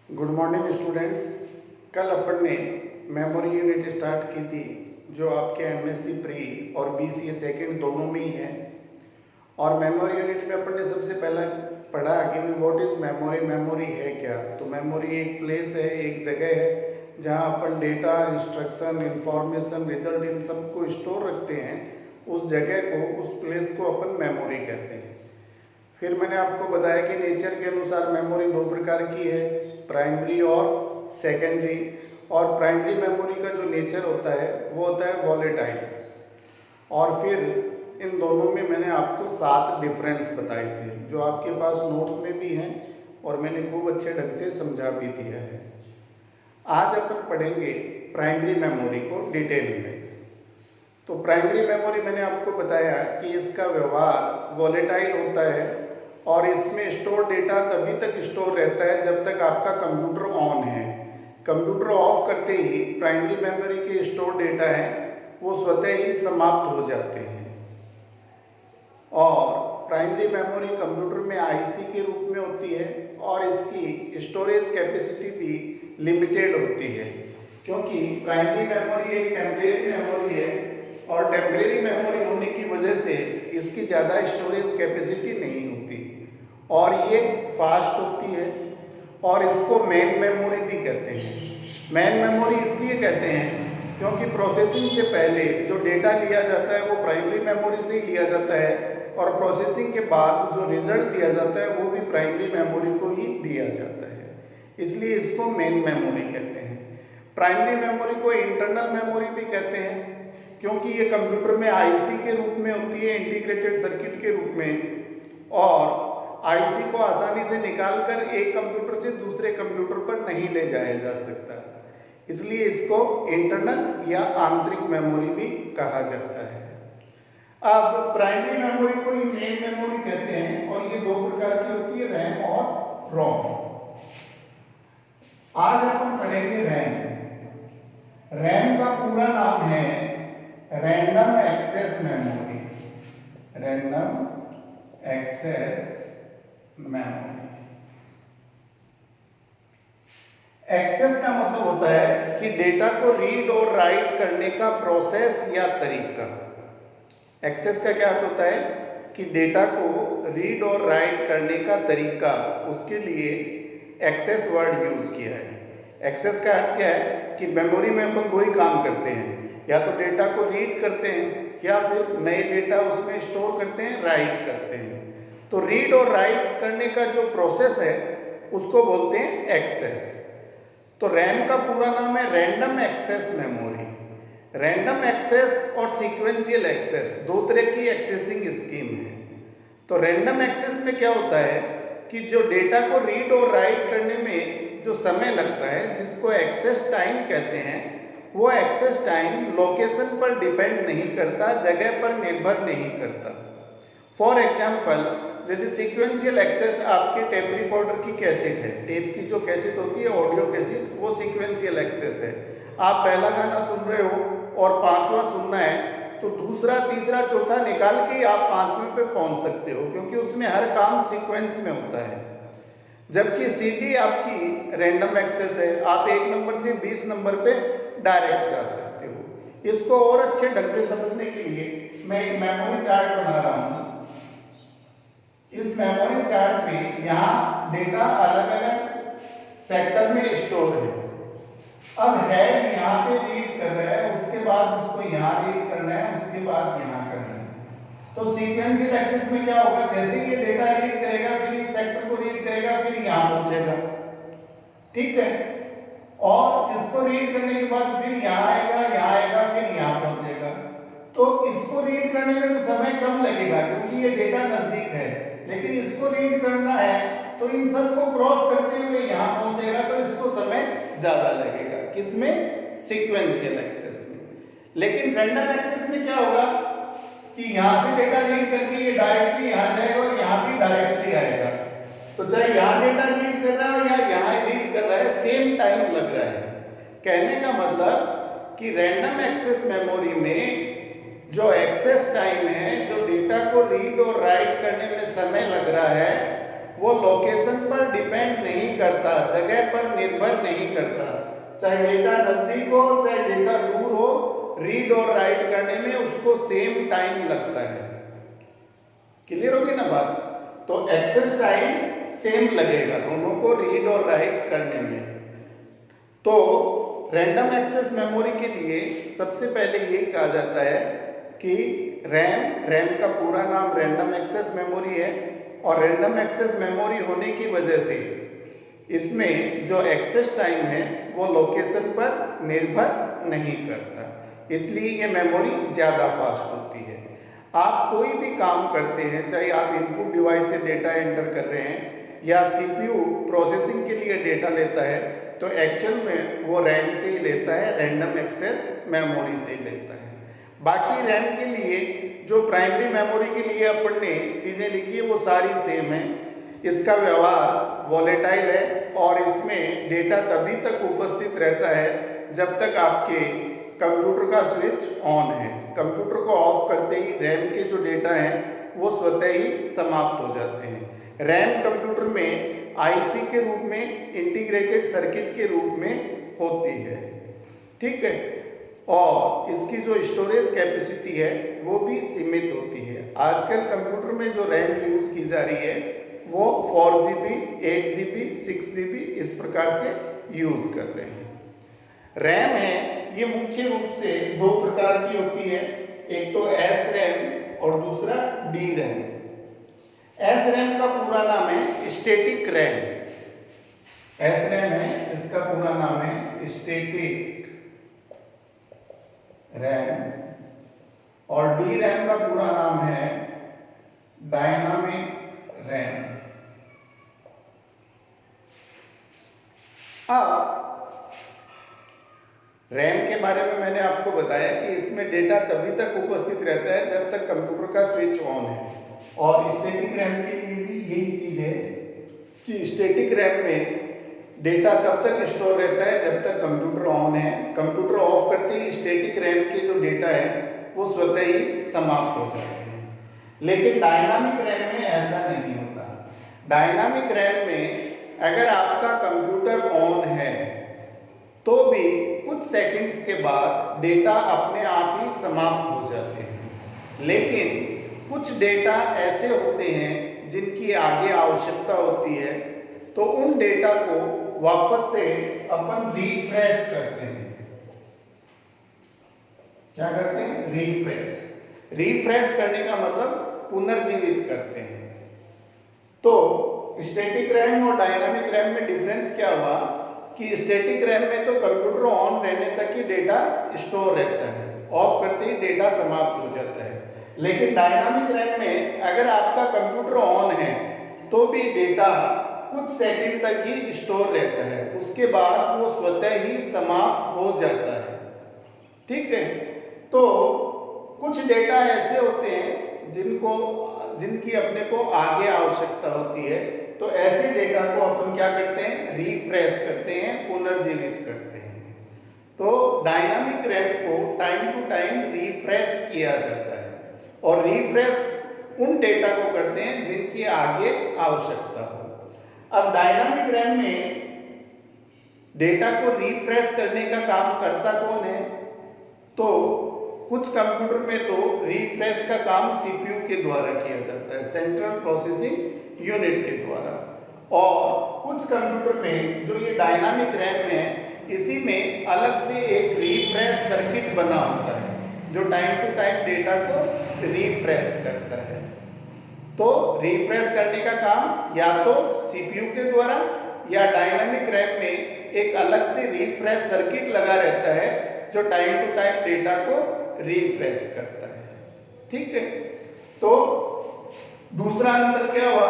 Good morning students. कल अपन ने memory unit start की थी जो आपके एमएससी प्री और बीसीए सेकंड दोनों में ही है। और मेमोरी यूनिट में अपन ने सबसे पहला पढ़ा कि व्हाट इज़ मेमोरी, मेमोरी है क्या। तो मेमोरी एक प्लेस है, एक जगह है जहां अपन डेटा, इंस्ट्रक्शन, इंफॉर्मेशन, रिजल्ट इन सबको स्टोर रखते हैं। उस जगह को, उस प्लेस को अपन मेमोरी कहते हैं। फिर मैंने आपको बताया कि नेचर के अनुसार मेमोरी दो प्रकार की है, प्राइमरी और सेकेंडरी। और प्राइमरी मेमोरी का जो नेचर होता है वो होता है वॉलेटाइल। और फिर इन दोनों में मैंने आपको 7 डिफरेंस बताए थे जो आपके पास नोट्स में भी हैं और मैंने खूब अच्छे ढंग से समझा भी दिया है। आज अपन पढ़ेंगे प्राइमरी मेमोरी को डिटेल में। तो प्राइमरी मेमोरी मैंने आपको बताया कि इसका व्यवहार वॉलेटाइल होता है और इसमें स्टोर डेटा तभी तक स्टोर रहता है जब तक आपका कंप्यूटर ऑन है। कंप्यूटर ऑफ करते ही प्राइमरी मेमोरी के स्टोर डेटा है वो स्वतः ही समाप्त हो जाते हैं। और प्राइमरी मेमोरी कंप्यूटर में आईसी के रूप में होती है और इसकी स्टोरेज कैपेसिटी भी लिमिटेड होती है, क्योंकि प्राइमरी मेमोरी एक टेम्परेरी मेमोरी है और टेम्परेरी मेमोरी होने की वजह से इसकी ज़्यादा स्टोरेज कैपेसिटी नहीं होती और ये फास्ट होती है। और इसको मेन मेमोरी भी कहते हैं। मेन मेमोरी इसलिए कहते हैं क्योंकि प्रोसेसिंग से पहले जो डेटा लिया जाता है वो प्राइमरी मेमोरी से ही लिया जाता है और प्रोसेसिंग के बाद जो रिजल्ट दिया जाता है वो भी प्राइमरी मेमोरी को ही दिया जाता है, इसलिए इसको मेन मेमोरी कहते हैं। प्राइमरी मेमोरी को इंटरनल मेमोरी भी कहते हैं क्योंकि ये कंप्यूटर में आईसी के रूप में होती है, इंटीग्रेटेड सर्किट के रूप में। और आईसी को आसानी से निकालकर एक कंप्यूटर से दूसरे कंप्यूटर पर नहीं ले जाया जा सकता, इसलिए इसको इंटरनल या आंतरिक मेमोरी भी कहा जाता है। अब प्राइमरी मेमोरी को ही मेन मेमोरी कहते हैं और ये दो प्रकार की होती है, रैम और रोम। आज अपन पढ़ेंगे रैम। रैम का पूरा नाम है random access memory. Random access memory. Access का मतलब होता है कि डेटा को रीड और राइट करने का प्रोसेस या तरीका। एक्सेस का क्या अर्थ होता है कि डेटा को रीड और राइट करने का तरीका, उसके लिए एक्सेस वर्ड यूज किया है। एक्सेस का अर्थ क्या है कि मेमोरी में अपन दो ही काम करते हैं, या तो डेटा को रीड करते हैं या फिर नए डेटा उसमें स्टोर करते हैं, राइट करते हैं। तो रीड और राइट करने का जो प्रोसेस है उसको बोलते हैं एक्सेस। तो रैम का पूरा नाम है random access memory. Random access और सीक्वेंशियल एक्सेस दो तरह की एक्सेसिंग स्कीम है। तो रैंडम एक्सेस में क्या होता है कि जो डेटा को रीड और राइट करने में जो समय लगता है, जिसको एक्सेस टाइम कहते हैं, वो एक्सेस टाइम लोकेशन पर डिपेंड नहीं करता, जगह पर निर्भर नहीं करता। फॉर एग्जाम्पल, जैसे सीक्वेंशियल एक्सेस आपके टेप रिकॉर्डर की कैसेट है, टेप की जो कैसेट होती है, ऑडियो कैसेट, वो सीक्वेंशियल एक्सेस है। आप पहला गाना सुन रहे हो और पांचवा सुनना है तो दूसरा, तीसरा, चौथा निकाल के ही आप पांचवें पे पहुंच सकते हो, क्योंकि उसमें हर काम सीक्वेंस में होता है। जबकि सीडी आपकी रैंडम एक्सेस है, आप 1 नंबर से 20 नंबर पे डायरेक्ट जा सकते हो। इसको और अच्छे ढंग से समझने के लिए मैं एक मेमोरी चार्ट बना रहा हूं। इस मेमोरी चार्ट में यहाँ डेटा अलग अलग सेक्टर में स्टोर है। अब हेड यहाँ पे रीड कर रहा है, उसके बाद उसको यहाँ रीड करना है, उसके बाद यहाँ करना है। तो सीक्वेंशियल एक्सेस में क्या होगा, जैसे ही ये डेटा रीड करेगा फिर इस सेक्टर को रीड करेगा, फिर यहाँ पहुंचेगा, ठीक है। और इसको रीड करने के बाद फिर यहाँ आएगा, फिर यहाँ पहुंचेगा। तो इसको रीड करने में तो समय कम लगेगा क्योंकि ये डेटा नजदीक है, लेकिन इसको रीड करना है तो इन सबको क्रॉस करते हुए यहाँ पहुंचेगा, तो इसको समय ज्यादा लगेगा। किसमें? सीक्वेंशियल एक्सेस में। लेकिन रैंडम एक्सेस में क्या होगा कि यहाँ से डेटा रीड करके ये डायरेक्टली यहाँ जाएगा और यहाँ भी डायरेक्टली आएगा। तो चाहे यहाँ डेटा रीड कर रहा है या यहाँ रीड कर रहा है, सेम टाइम लग रहा है। कहने का मतलब कि रैंडम एक्सेस मेमोरी में जो एक्सेस टाइम है, जो डेटा को रीड और राइट करने में समय लग रहा है, वो लोकेशन पर डिपेंड नहीं करता, जगह पर निर्भर नहीं करता। चाहे डेटा नजदीक हो चाहे डेटा दूर हो, रीड और राइट करने में उसको सेम टाइम लगता है। क्लियर होगी ना बात? तो एक्सेस टाइम सेम लगेगा दोनों को रीड और राइट करने में। तो रैंडम एक्सेस मेमोरी के लिए सबसे पहले यही कहा जाता है कि रैम का पूरा नाम रैंडम एक्सेस मेमोरी है, और रैंडम एक्सेस मेमोरी होने की वजह से इसमें जो एक्सेस टाइम है वो लोकेशन पर निर्भर नहीं करता, इसलिए ये मेमोरी ज़्यादा फास्ट होती है। आप कोई भी काम करते हैं, चाहे आप इनपुट डिवाइस से डेटा एंटर कर रहे हैं या सीपीयू प्रोसेसिंग के लिए डेटा लेता है, तो एक्चुअल में वो रैम से ही लेता है, रैंडम एक्सेस मेमोरी से ही लेता है। बाकी रैम के लिए जो प्राइमरी मेमोरी के लिए अपन ने चीज़ें लिखी है वो सारी सेम है। इसका व्यवहार वॉलेटाइल है और इसमें डेटा तभी तक उपस्थित रहता है जब तक आपके कंप्यूटर का स्विच ऑन है। कंप्यूटर को ऑफ करते ही रैम के जो डेटा हैं वो स्वतः ही समाप्त हो जाते हैं। रैम कंप्यूटर में आईसी के रूप में, इंटीग्रेटेड सर्किट के रूप में होती है, ठीक है। और इसकी जो स्टोरेज कैपेसिटी है वो भी सीमित होती है। आजकल कंप्यूटर में जो रैम यूज़ की जा रही है वो 4GB, 8GB, 6GB इस प्रकार से यूज़ कर रहे हैं। रैम है ये मुख्य रूप से दो प्रकार की होती है, एक तो एस रैम और दूसरा डी रैम। एस रैम का पूरा नाम है स्टैटिक रैम। एस रैम है, इसका पूरा नाम है स्टैटिक रैम, और डी रैम का पूरा नाम है डायनामिक रैम। अब रैम के बारे में मैंने आपको बताया कि इसमें डेटा तभी तक उपस्थित रहता है जब तक कंप्यूटर का स्विच ऑन है, और स्टैटिक रैम के लिए भी यही चीज़ है कि स्टैटिक रैम में डेटा तब तक स्टोर रहता है जब तक कंप्यूटर ऑन है। कंप्यूटर ऑफ करते ही स्टैटिक रैम के जो डेटा है वो स्वतः ही समाप्त हो जाते हैं। लेकिन डायनामिक रैम में ऐसा नहीं होता। डायनामिक रैम में अगर आपका कंप्यूटर ऑन है तो भी कुछ सेकंड्स के बाद डेटा अपने आप ही समाप्त हो जाते हैं। लेकिन कुछ डेटा ऐसे होते हैं जिनकी आगे आवश्यकता होती है, तो उन डेटा को वापस से अपन रिफ्रेश करते हैं। क्या करते हैं? रिफ्रेश। रिफ्रेश करने का मतलब पुनर्जीवित करते हैं। तो स्टैटिक रैम और डायनामिक रैम में डिफरेंस क्या हुआ कि स्टैटिक रैम में तो कंप्यूटर ऑन रहने तक ही डेटा स्टोर रहता है, ऑफ करते ही डेटा समाप्त हो जाता है। लेकिन डायनामिक रैम में अगर आपका कंप्यूटर ऑन है तो भी डेटा कुछ सेकंड तक ही स्टोर रहता है, उसके बाद वो स्वतः ही समाप्त हो जाता है, ठीक है। तो कुछ डेटा ऐसे होते हैं जिनकी अपने को आगे आवश्यकता होती है, तो ऐसे डेटा को अपन क्या करते हैं? रिफ्रेश करते हैं, पुनर्जीवित करते हैं। तो डायनामिक रैम को टाइम टू टाइम रिफ्रेश किया जाता है, और रिफ्रेश उन डेटा को करते हैं जिनकी आगे आवश्यकता हो। अब डायनामिक रैम में डेटा को रिफ्रेश करने का काम करता कौन है? तो कुछ कंप्यूटर में तो रिफ्रेश का काम सीपीयू के द्वारा किया जाता है, सेंट्रल प्रोसेसिंग यूनिट के द्वारा। और कुछ कंप्यूटर में जो ये डायनामिक रैम है, इसी में अलग से एक रिफ्रेश सर्किट बना होता है जो टाइम टू टाइम डेटा को रिफ्रेश करता है। तो रिफ्रेश करने का काम या तो सीपीयू के द्वारा या डायनामिक रैम में एक अलग से रिफ्रेश सर्किट लगा रहता है जो टाइम टू टाइम डेटा को रिफ्रेश करता है, ठीक है। तो दूसरा अंतर क्या हुआ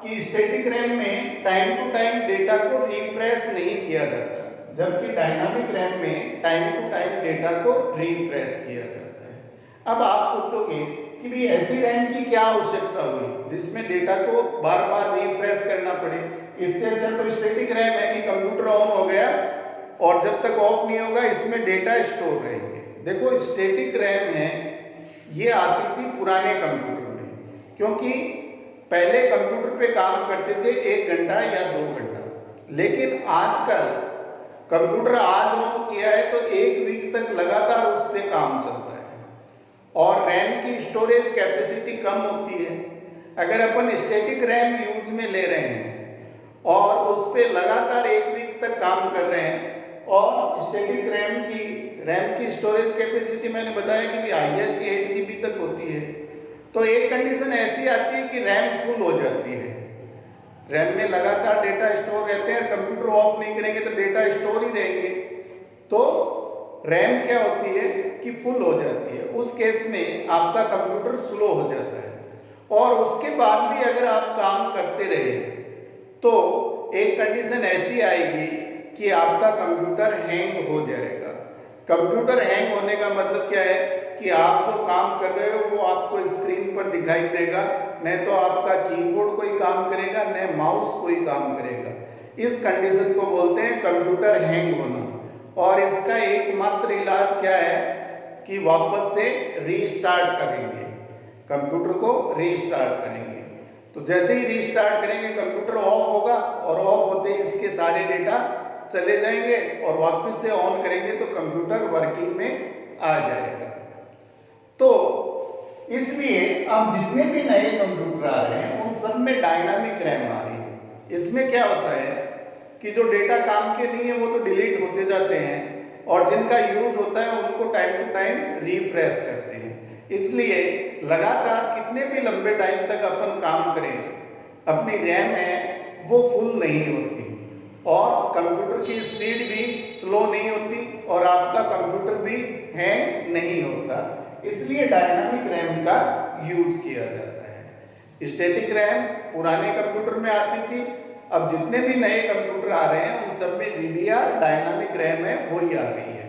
कि स्टैटिक रैम में टाइम टू टाइम डेटा को रिफ्रेश नहीं किया जाता, जबकि डायनामिक रैम में टाइम टू टाइम डेटा को रिफ्रेश किया जाता है। अब आप सोचोगे कि भी ऐसी रैम की क्या आवश्यकता हुई जिसमें डेटा को बार बार रिफ्रेश करना पड़े। इससे अच्छा तो स्टैटिक रैम है कि कंप्यूटर ऑन हो गया और जब तक ऑफ नहीं होगा इसमें डेटा स्टोर रहेंगे। देखो स्टैटिक रैम है ये आती थी पुराने कंप्यूटर में, क्योंकि पहले कंप्यूटर पे काम करते थे 1 घंटा या 2 घंटा, लेकिन आजकल कंप्यूटर आज ऑन किया है तो 1 वीक तक लगातार उस पर काम चलता है और रैम की स्टोरेज कैपेसिटी कम होती है। अगर अपन स्टैटिक रैम यूज में ले रहे हैं और उस पर लगातार 1 वीक तक काम कर रहे हैं और स्टैटिक रैम की स्टोरेज कैपेसिटी मैंने बताया कि हाईएस्ट 8 GB तक होती है, तो एक कंडीशन ऐसी आती है कि रैम फुल हो जाती है। रैम में लगातार डेटा स्टोर रहते हैं, कंप्यूटर ऑफ नहीं करेंगे तो डेटा स्टोर ही रहेंगे, तो रैम क्या होती है कि फुल हो जाती है। उस केस में आपका कंप्यूटर स्लो हो जाता है और उसके बाद भी अगर आप काम करते रहे तो एक कंडीशन ऐसी आएगी कि आपका कंप्यूटर हैंग हो जाएगा। कंप्यूटर हैंग होने का मतलब क्या है कि आप जो काम कर रहे हो वो आपको स्क्रीन पर दिखाई देगा, न तो आपका कीबोर्ड कोई काम करेगा न माउस कोई काम करेगा। इस कंडीशन को बोलते हैं कंप्यूटर हैंग होना। और इसका एकमात्र इलाज क्या है कि वापस से रीस्टार्ट करेंगे, कंप्यूटर को रीस्टार्ट करेंगे। तो जैसे ही रीस्टार्ट करेंगे कंप्यूटर ऑफ होगा और ऑफ होते ही इसके सारे डेटा चले जाएंगे और वापस से ऑन करेंगे तो कंप्यूटर वर्किंग में आ जाएगा। तो इसलिए अब जितने भी नए कंप्यूटर आ रहे हैं उन सब में डायनामिक रैम आ रही है। इसमें क्या होता है कि जो डेटा काम के नहीं है वो तो डिलीट होते जाते हैं और जिनका यूज होता है उनको टाइम टू टाइम रिफ्रेश करते हैं। इसलिए लगातार कितने भी लंबे टाइम तक अपन काम करें, अपनी रैम है वो फुल नहीं होती और कंप्यूटर की स्पीड भी स्लो नहीं होती और आपका कंप्यूटर भी हैंग नहीं होता। इसलिए डायनामिक रैम का यूज किया जाता है। स्टैटिक रैम पुराने कंप्यूटर में आती थी, अब जितने भी नए कंप्यूटर आ रहे हैं उन सब में DDR डायनामिक रैम है वही आ रही है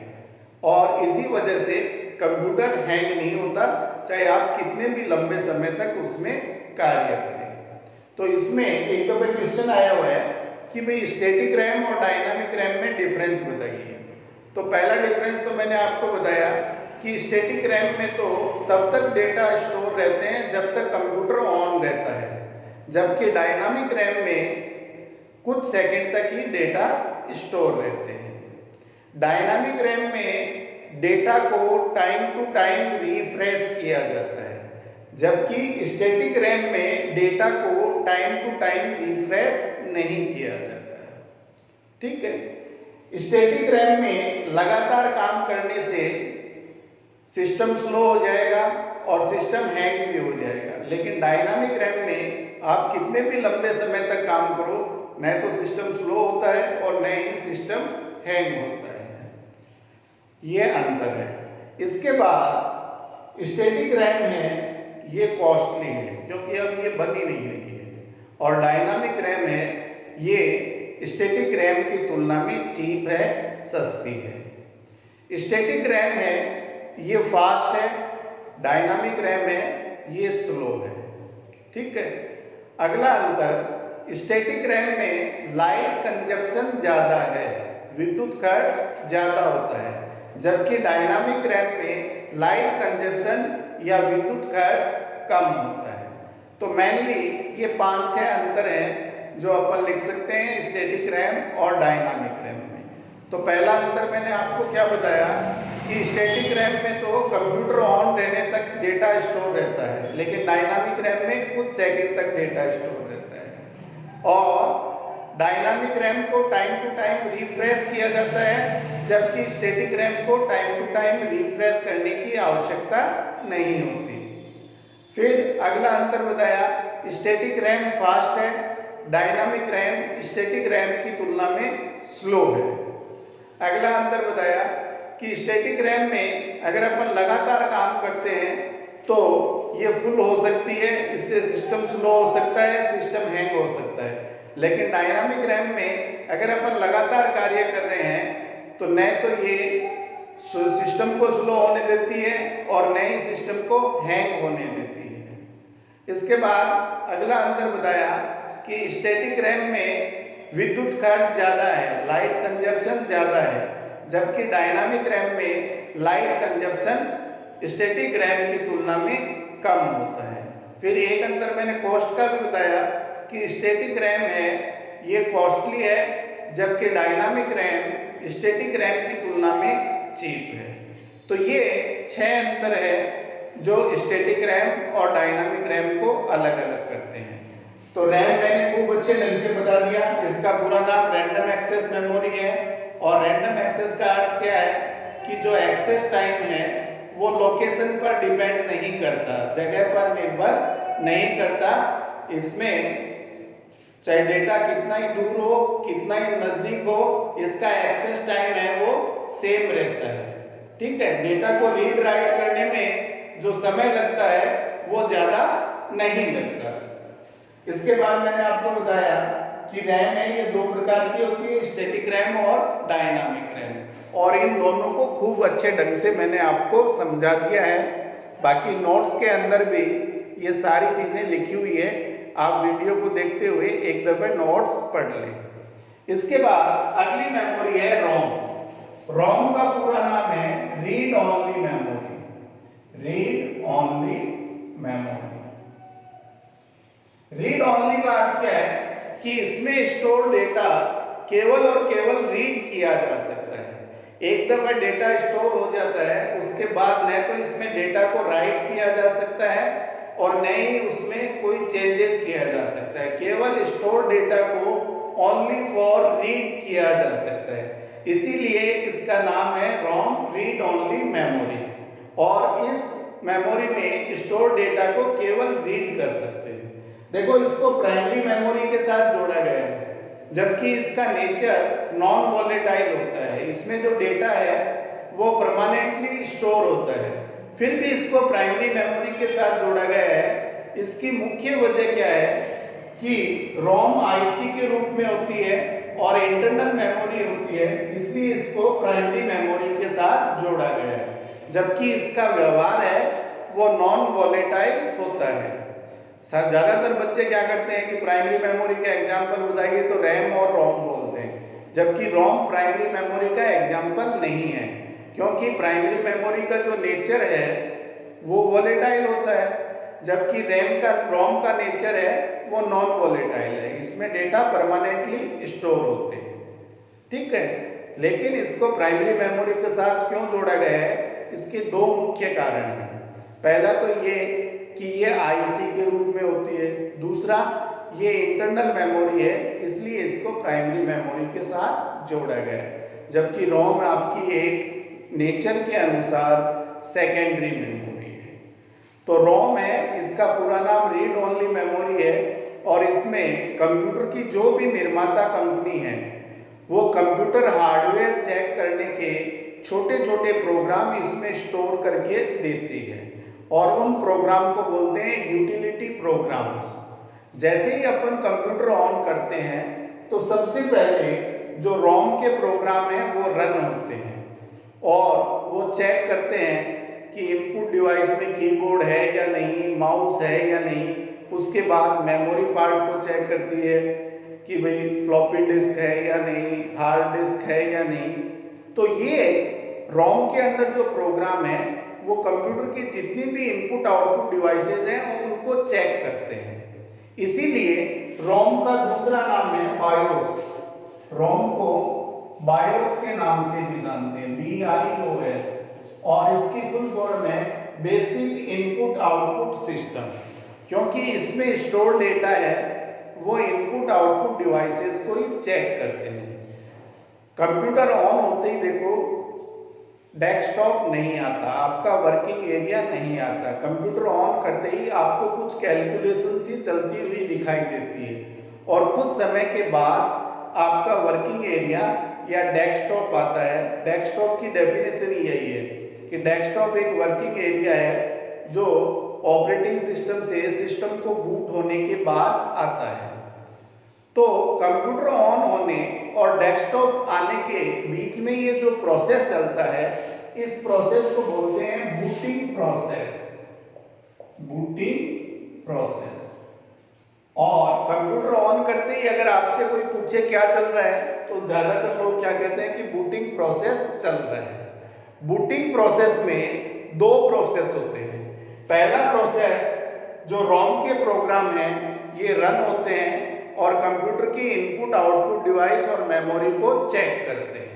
और इसी वजह से कंप्यूटर हैंग नहीं होता, चाहे आप कितने भी लंबे समय तक उसमें कार्य करें। तो इसमें एक दफे क्वेश्चन आया हुआ है कि भाई स्टैटिक रैम और डायनामिक रैम में डिफरेंस बताइए। तो पहला डिफरेंस तो मैंने आपको बताया कि स्टैटिक रैम में तो तब तक डेटा स्टोर रहते हैं जब तक कंप्यूटर ऑन रहता है, जबकि डायनामिक रैम में कुछ सेकंड तक ही डेटा स्टोर रहते हैं। डायनामिक रैम में डेटा को टाइम टू टाइम रिफ्रेश किया जाता है, जबकि स्टैटिक रैम में डेटा को टाइम टू टाइम रिफ्रेश नहीं किया जाता है। ठीक है, स्टैटिक रैम में लगातार काम करने से सिस्टम स्लो हो जाएगा और सिस्टम हैंग भी हो जाएगा, लेकिन डायनामिक रैम में आप कितने भी लंबे समय तक काम करो न तो सिस्टम स्लो होता है और न ही सिस्टम हैंग होता है। ये अंतर है। इसके बाद स्टैटिक रैम है ये कॉस्टली है क्योंकि अब ये बन ही नहीं रही है और डायनामिक रैम है ये स्टैटिक रैम की तुलना में चीप है, सस्ती है। स्टैटिक रैम है ये फास्ट है, डायनामिक रैम है ये स्लो है। ठीक है, अगला अंतर स्टैटिक रैम में लाइट कंजप्शन ज़्यादा है, विद्युत खर्च ज़्यादा होता है, जबकि डायनामिक रैम में लाइट कंजप्शन या विद्युत खर्च कम होता है। तो मेनली ये 5-6 अंतर हैं जो अपन लिख सकते हैं स्टैटिक रैम और डायनामिक रैम में। तो पहला अंतर मैंने आपको क्या बताया कि स्टैटिक रैम में तो कंप्यूटर ऑन रहने तक डेटा स्टोर रहता है, लेकिन डायनामिक रैम में कुछ सेकंड तक डेटा स्टोर रहता है और डायनामिक रैम को टाइम टू टाइम रिफ्रेश किया जाता है, जबकि स्टैटिक रैम को टाइम टू टाइम रिफ्रेश करने की आवश्यकता नहीं होती। फिर अगला अंतर बताया स्टैटिक रैम फास्ट है, डायनामिक रैम स्टैटिक रैम की तुलना में स्लो है। अगला अंतर बताया कि स्टैटिक रैम में अगर अपन लगातार काम करते हैं तो ये फुल हो सकती है, इससे सिस्टम स्लो हो सकता है, सिस्टम हैंग हो सकता है। लेकिन डायनामिक रैम में अगर अपन लगातार कार्य कर रहे हैं तो न तो ये सिस्टम को स्लो होने देती है और न ही सिस्टम को हैंग होने देती है। इसके बाद अगला अंतर बताया कि स्टैटिक रैम में विद्युत खर्च ज़्यादा है, लाइट कंजप्शन ज़्यादा है, जबकि डायनामिक रैम में लाइट कंजप्शन स्टैटिक रैम की तुलना में कम होता है। फिर एक अंतर मैंने कॉस्ट का भी बताया कि स्टैटिक रैम है ये कॉस्टली है जबकि डायनामिक रैम स्टैटिक रैम की तुलना में चीप है। तो ये 6 अंतर है जो स्टैटिक रैम और डायनामिक रैम को अलग अलग करते हैं। तो रैम मैंने खूब अच्छे ढंग से बता दिया, इसका पूरा नाम रैंडम एक्सेस मेमोरी है। और रैंडम एक्सेस का अर्थ क्या है कि जो एक्सेस टाइम है वो लोकेशन पर डिपेंड नहीं करता, जगह पर निर्भर नहीं करता। इसमें चाहे डेटा कितना ही दूर हो, कितना ही नजदीक हो, इसका एक्सेस टाइम है वो सेम रहता है। ठीक है, डेटा को रीड राइट करने में जो समय लगता है वो ज्यादा नहीं लगता। इसके बाद मैंने आपको बताया कि रैम है ये 2 प्रकार की होती है, स्टैटिक रैम और डायनामिक रैम। और इन दोनों को खूब अच्छे ढंग से मैंने आपको समझा दिया है। बाकी नोट्स के अंदर भी ये सारी चीजें लिखी हुई है, आप वीडियो को देखते हुए एक दफे नोट्स पढ़ लें। इसके बाद अगली मेमोरी है रोम। रोम का पूरा नाम है read only memory. Read only memory. Read only का अर्थ क्या है कि इसमें स्टोर डेटा केवल और केवल रीड किया जा सकता है। एक दफा डेटा स्टोर हो जाता है, उसके बाद न तो इसमें डेटा को राइट किया जा सकता है और न ही उसमें कोई चेंजेस किया जा सकता है। केवल स्टोर डेटा को ओनली फॉर रीड किया जा सकता है, इसीलिए इसका नाम है रोम रीड ओनली मेमोरी। और इस मेमोरी में स्टोर डेटा को केवल रीड कर सकते हैं। देखो, इसको प्राइमरी मेमोरी के साथ जोड़ा गया है, जबकि इसका नेचर नॉन वॉलेटाइल होता है। इसमें जो डेटा है वो परमानेंटली स्टोर होता है, फिर भी इसको प्राइमरी मेमोरी के साथ जोड़ा गया है। इसकी मुख्य वजह क्या है कि रोम आईसी के रूप में होती है और इंटरनल मेमोरी होती है, इसलिए इसको प्राइमरी मेमोरी के साथ जोड़ा गया है। जबकि इसका व्यवहार है वो नॉन वॉलेटाइल होता है। ज्यादातर बच्चे क्या करते हैं कि प्राइमरी मेमोरी का एग्जाम्पल बताइए तो रैम और रोम बोलते हैं, जबकि रोम प्राइमरी मेमोरी का एग्जाम्पल नहीं है, क्योंकि प्राइमरी मेमोरी का जो नेचर है वो वॉलेटाइल होता है, जबकि रोम का नेचर है वो नॉन वॉलेटाइल है। इसमें डेटा परमानेंटली स्टोर होते हैं। ठीक है, लेकिन इसको प्राइमरी मेमोरी के साथ क्यों जोड़ा गया है, इसके 2 मुख्य कारण हैं। पहला तो ये कि ये आईसी के रूप में होती है, दूसरा ये इंटरनल मेमोरी है, इसलिए इसको प्राइमरी मेमोरी के साथ जोड़ा गया है। जबकि रोम आपकी एक नेचर के अनुसार सेकेंडरी मेमोरी है। तो रोम है, इसका पूरा नाम रीड ओनली मेमोरी है और इसमें कंप्यूटर की जो भी निर्माता कंपनी है वो कंप्यूटर हार्डवेयर चेक करने के छोटे छोटे प्रोग्राम इसमें स्टोर करके देती है और उन प्रोग्राम को बोलते हैं यूटिलिटी प्रोग्राम्स। जैसे ही अपन कंप्यूटर ऑन करते हैं तो सबसे पहले जो रोम के प्रोग्राम हैं वो रन होते हैं और वो चेक करते हैं कि इनपुट डिवाइस में कीबोर्ड है या नहीं, माउस है या नहीं। उसके बाद मेमोरी पार्ट को चेक करती है कि भाई फ्लॉपी डिस्क है या नहीं, हार्ड डिस्क है या नहीं। तो ये रोम के अंदर जो प्रोग्राम है वो कंप्यूटर की जितनी भी इनपुट आउटपुट डिवाइसेज हैं उनको चेक करते हैं। इसीलिए रोम का दूसरा नाम है बायोस। रोम को बायोस के नाम से भी जानते हैं, BIOS, और इसकी फुल फॉर्म है बेसिक इनपुट आउटपुट सिस्टम, क्योंकि इसमें स्टोर डेटा है वो इनपुट आउटपुट डिवाइसेस को ही चेक करते हैं। कंप्यूटर ऑन होते ही देखो डेस्कटॉप नहीं आता, आपका वर्किंग एरिया नहीं आता। कंप्यूटर ऑन करते ही आपको कुछ कैलकुलेशन सी चलती हुई दिखाई देती है और कुछ समय के बाद आपका वर्किंग एरिया या डेस्कटॉप आता है। डेस्कटॉप की डेफिनेशन यही है कि डेस्कटॉप एक वर्किंग एरिया है जो ऑपरेटिंग सिस्टम से सिस्टम को बूट होने के बाद आता है। तो कंप्यूटर ऑन होने और डेस्कटॉप आने के बीच में ये जो प्रोसेस चलता है, इस प्रोसेस को बोलते हैं बूटिंग प्रोसेस। Booting process. और कंप्यूटर ऑन करते ही अगर आपसे कोई पूछे क्या चल रहा है तो ज्यादातर लोग क्या कहते हैं कि बूटिंग प्रोसेस चल रहा है। बूटिंग प्रोसेस में 2 प्रोसेस होते हैं। पहला प्रोसेस जो रोम के प्रोग्राम हैं ये रन होते हैं और कंप्यूटर की इनपुट आउटपुट डिवाइस और मेमोरी को चेक करते हैं।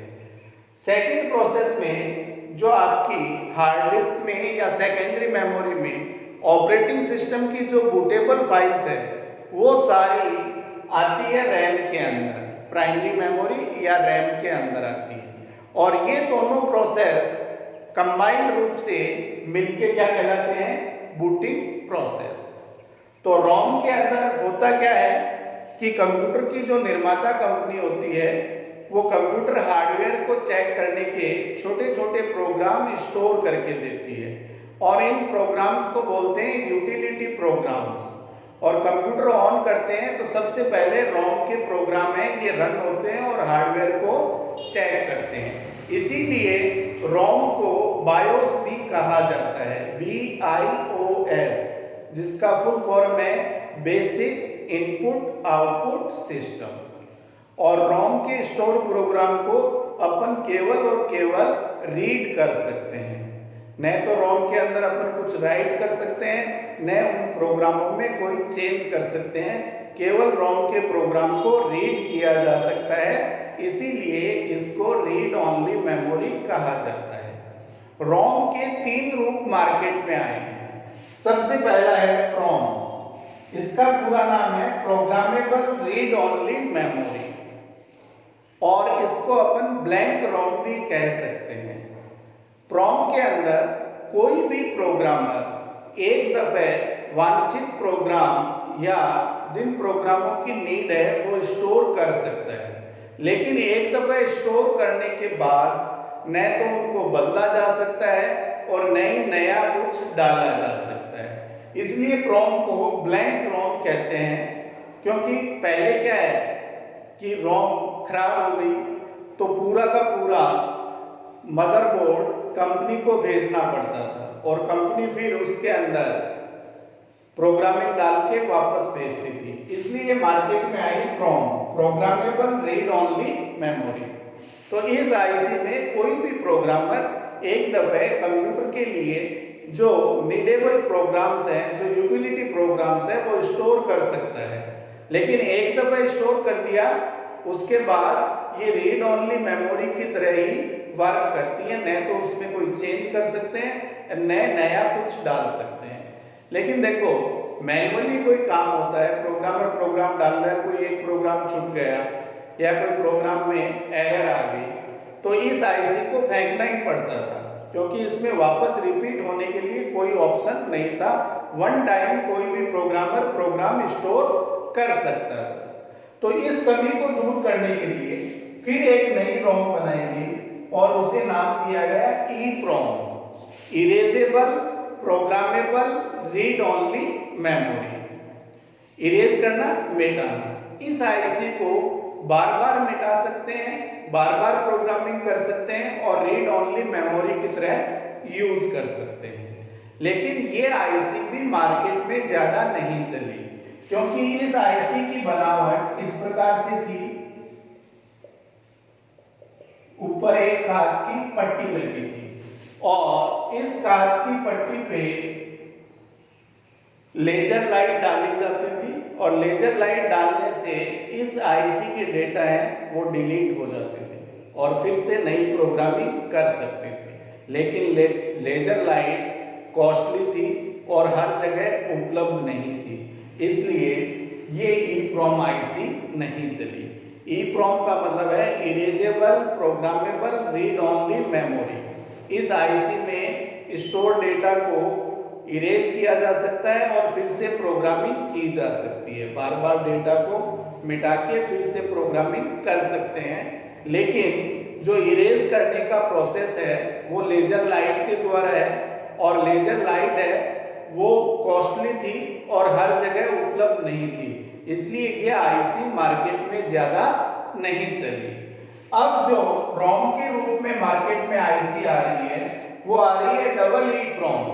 सेकंड प्रोसेस में जो आपकी हार्ड डिस्क में या सेकेंडरी मेमोरी में ऑपरेटिंग सिस्टम की जो बूटेबल फाइल्स है वो सारी आती है रैम के अंदर, प्राइमरी मेमोरी या रैम के अंदर आती है। और ये दोनों प्रोसेस कंबाइंड रूप से मिलके क्या कहलाते हैं, बूटिंग प्रोसेस। तो रोम के अंदर होता क्या है कि कंप्यूटर की जो निर्माता कंपनी होती है वो कंप्यूटर हार्डवेयर को चेक करने के छोटे छोटे प्रोग्राम स्टोर करके देती है और इन प्रोग्राम्स को बोलते हैं यूटिलिटी प्रोग्राम्स। और कंप्यूटर ऑन करते हैं तो सबसे पहले रोम के प्रोग्राम है ये रन होते हैं और हार्डवेयर को चेक करते हैं। इसीलिए रोम को बायोस भी कहा जाता है, BIOS, जिसका फुल फॉर्म है बेसिक इनपुट आउटपुट सिस्टम। और रोम के स्टोर प्रोग्राम को अपन केवल और केवल रीड कर सकते हैं, न तो रोम के अंदर अपन कुछ राइट कर सकते हैं, न उन प्रोग्रामों में कोई चेंज कर सकते हैं। केवल रोम के प्रोग्राम को रीड किया जा सकता है, इसीलिए इसको रीड ओनली मेमोरी कहा जाता है। रोम के 3 रूप मार्केट में आए हैं। सबसे पहला है प्रोम, इसका पूरा नाम है प्रोग्रामेबल रीड ओनली मेमोरी, और इसको अपन ब्लैंक रोम भी कह सकते हैं। प्रोम के अंदर कोई भी प्रोग्रामर एक दफे वांछित प्रोग्राम या जिन प्रोग्रामों की नीड है वो स्टोर कर सकता है, लेकिन एक दफे स्टोर करने के बाद न तो उनको बदला जा सकता है और न ही नया कुछ डाला जा सकता है। इसलिए प्रोम को ब्लैंक रोम कहते हैं, क्योंकि पहले क्या है कि रोम खराब हो गई तो पूरा का पूरा मदरबोर्ड कंपनी को भेजना पड़ता था और कंपनी फिर उसके अंदर प्रोग्रामिंग डाल के वापस भेजती थी। इसलिए मार्केट में आई प्रोम, प्रोग्रामेबल रीड ओनली मेमोरी। तो इस आईसी में कोई भी प्रोग्रामर एक दफे कंप्यूटर के लिए जो नीडेबल प्रोग्राम्स हैं, जो यूटिलिटी प्रोग्राम्स हैं, वो स्टोर कर सकता है। लेकिन एक दफे स्टोर कर दिया उसके बाद ये रीड ओनली मेमोरी की तरह ही वर्क करती है, न तो उसमें कोई चेंज कर सकते हैं न नया कुछ डाल सकते हैं। लेकिन देखो मैनुअली कोई काम होता है, प्रोग्रामर प्रोग्राम डाल रहा है, कोई एक प्रोग्राम छूट गया या कोई प्रोग्राम में एरर आ गई तो इस आईसी को फेंकना ही पड़ता था, क्योंकि इसमें वापस रिपीट होने के लिए कोई ऑप्शन नहीं था। वन टाइम कोई भी प्रोग्रामर प्रोग्राम स्टोर कर सकता था। तो इस कमी को दूर करने के लिए फिर एक नई रोम बनाएंगे और उसे नाम दिया गया EEPROM, erasable programmable read only memory. Erase करना, मिटाना। इस आईसी को बार बार मिटा सकते हैं, बार बार प्रोग्रामिंग कर सकते हैं और रीड ओनली मेमोरी की तरह यूज कर सकते हैं। लेकिन ये आईसी भी मार्केट में ज्यादा नहीं चली, क्योंकि इस आईसी की बनावट इस प्रकार से थी, ऊपर एक कांच की पट्टी लगी थी और इस कांच की पट्टी पे लेजर लाइट डाली जाती थी और लेजर लाइट डालने से इस आईसी के डेटा है वो डिलीट हो जाते थे और फिर से नई प्रोग्रामिंग कर सकते थे। लेकिन लेजर लाइट कॉस्टली थी और हर जगह उपलब्ध नहीं थी, इसलिए ये EEPROM आईसी नहीं चली। EEPROM का मतलब है erasable programmable read only memory. इस आईसी में स्टोर डेटा को इरेज किया जा सकता है और फिर से प्रोग्रामिंग की जा सकती है। बार बार डेटा को मिटा के फिर से प्रोग्रामिंग कर सकते हैं, लेकिन जो इरेज करने का प्रोसेस है वो लेजर लाइट के द्वारा है और लेजर लाइट है वो कॉस्टली थी और हर जगह उपलब्ध नहीं थी, इसलिए ये आईसी मार्केट में ज्यादा नहीं चली। अब जो रोम के रूप में मार्केट में आईसी आ रही है वो आ रही है EEPROM,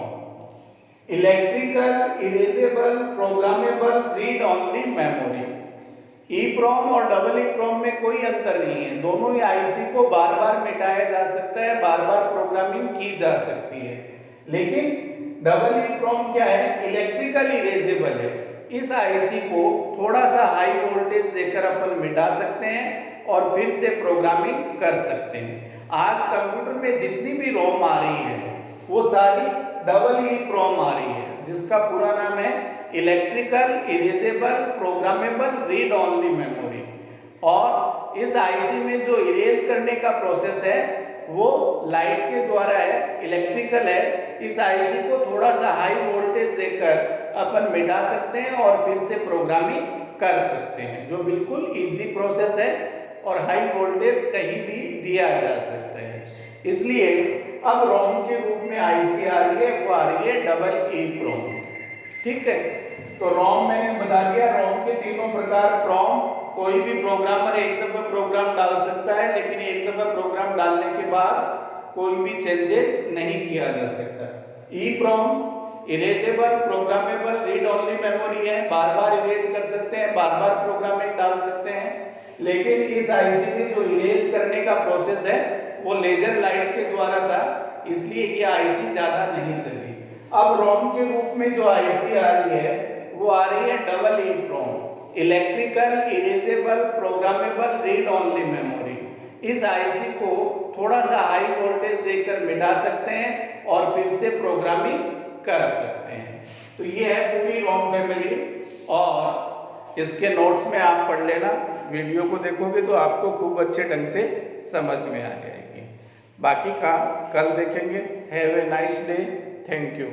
electrical erasable programmable read only memory. EEPROM और EEPROM में कोई अंतर नहीं है, दोनों ही आईसी को बार बार मिटाया जा सकता है, बार बार प्रोग्रामिंग की जा सकती है। लेकिन EEPROM क्या है, इलेक्ट्रिकल इरेजेबल है। इस आईसी को थोड़ा सा हाई वोल्टेज देकर अपन मिटा सकते हैं और फिर से प्रोग्रामिंग कर सकते हैं। आज कंप्यूटर में जितनी भी रोम आ रही है वो सारी डबल ई प्रोम आ रही है, जिसका पूरा नाम है electrical erasable programmable read only memory. और इस आईसी में जो इरेज करने का प्रोसेस है वो लाइट के द्वारा है, इलेक्ट्रिकल है। इस आईसी को थोड़ा सा हाई वोल्टेज देकर अपन मिटा सकते हैं और फिर से प्रोग्रामिंग कर सकते हैं, जो बिल्कुल इजी प्रोसेस है और हाई वोल्टेज कहीं भी दिया जा सकता है। इसलिए अब रोम के रूप में आईसी आ रही है, वो आ रही है डबल ई प्रोम। ठीक है, तो रोम मैंने बता दिया। रोम के तीनों प्रकार। प्रोम कोई भी प्रोग्रामर एक दफा प्रोग्राम डाल सकता है, लेकिन एक दफा प्रोग्राम डालने के बाद कोई भी चेंजेस नहीं किया जा सकता। EPROM erasable programmable read only memory है, बार बार इरेज कर सकते हैं, बार बार प्रोग्रामिंग डाल सकते हैं। लेकिन इस आईसी में जो इरेज करने का प्रोसेस है वो लेजर लाइट के द्वारा था, इसलिए ये आईसी ज्यादा नहीं चली। अब रोम के रूप में जो आईसी आ रही है वो आ रही है double EPROM, electrical erasable programmable read only memory. इस आईसी को थोड़ा सा हाई वोल्टेज देकर मिटा सकते हैं और फिर से प्रोग्रामिंग कर सकते हैं। तो ये है पूरी रोम फैमिली, और इसके नोट्स में आप पढ़ लेना। वीडियो को देखोगे तो आपको खूब अच्छे ढंग से समझ में आ जाएगी। बाकी का कल देखेंगे। Have a nice day. Thank you.